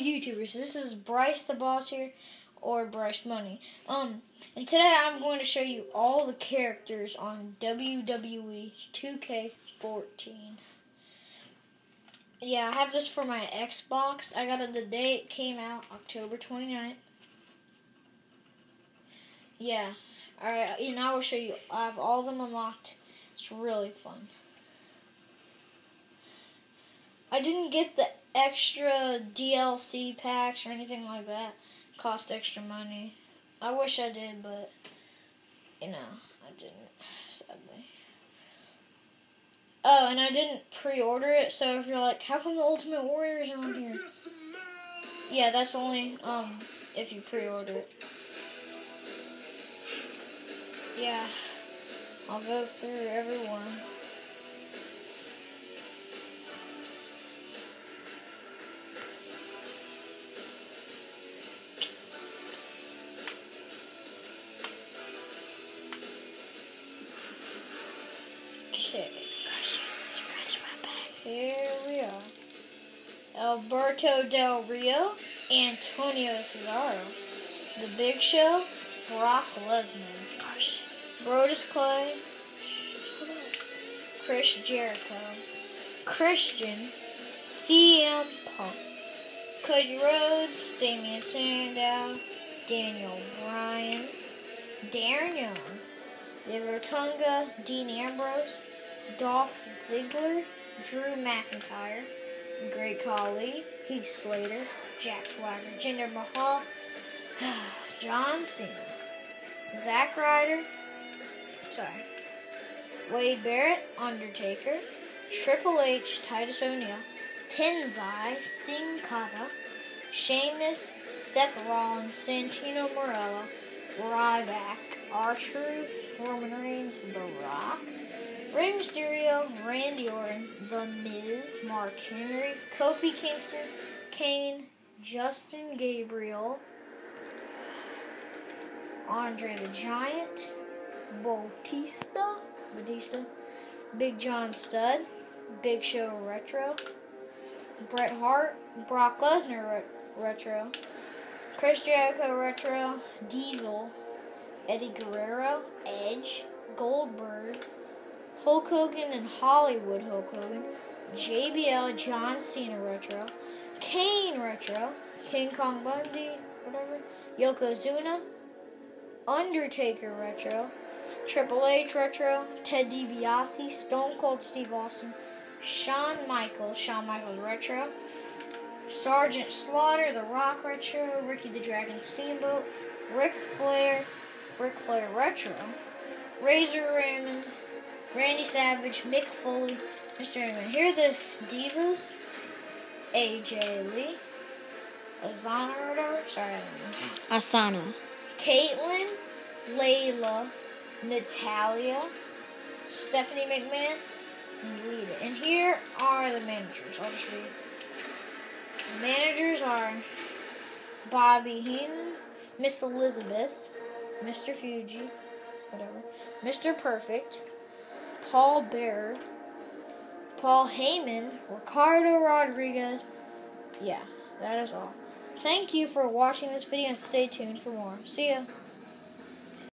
YouTubers. This is Bryce the Boss here, or Bryce Money. And today I'm going to show you all the characters on WWE 2K14. Yeah, I have this for my Xbox. I got it the day it came out, October 29th. Yeah, alright, and I will show you. I have all of them unlocked. It's really fun. I didn't get the extra DLC packs or anything like that. It cost extra money. I wish I did, but, you know, I didn't, sadly. Oh, and I didn't pre-order it, so if you're like, how come the Ultimate Warrior isn't on here? Yeah, that's only, if you pre-order it. Yeah, I'll go through everyone. Okay. Here we are. Alberto Del Rio, Antonio Cesaro, The Big Show, Brock Lesnar, Brodus Clay, Chris Jericho, Christian, CM Punk, Cody Rhodes, Damian Sandow, Daniel Bryan, Darren Young, David Otunga, Dean Ambrose, Dolph Ziggler, Drew McIntyre, Great Khali, Heath Slater, Jack Swagger, Jinder Mahal, John Cena, Zack Ryder, Wade Barrett, Undertaker, Triple H, Titus O'Neil, Tenzai, Sin Cara, Sheamus, Seth Rollins, Santino Marella, Ryback, R-Truth, Roman Reigns, The Rock, Rey Mysterio, Randy Orton, The Miz, Mark Henry, Kofi Kingston, Kane, Justin Gabriel, Andre the Giant, Batista, Big John Studd, Big Show Retro, Bret Hart, Brock Lesnar Retro, Chris Jericho Retro, Diesel, Eddie Guerrero, Edge, Goldberg, Hulk Hogan and Hollywood Hulk Hogan, JBL, John Cena Retro, Kane Retro, King Kong Bundy, whatever, Yokozuna, Undertaker Retro, Triple H Retro, Ted DiBiase, Stone Cold Steve Austin, Shawn Michaels Retro, Sergeant Slaughter, The Rock Retro, Ricky the Dragon Steamboat, Ric Flair Retro, Razor Ramon, Randy Savage, Mick Foley, Mr. Heyman. Here are the Divas: AJ Lee, Asana or whatever. Sorry, I don't know. Asana. Caitlyn, Layla, Natalia, Stephanie McMahon, and Lita. And here are the managers. I'll just read. The managers are Bobby Heenan, Miss Elizabeth, Mr. Fuji, whatever, Mr. Perfect, Paul Bearer, Paul Heyman, Ricardo Rodriguez. Yeah, that is all. Thank you for watching this video and stay tuned for more. See ya.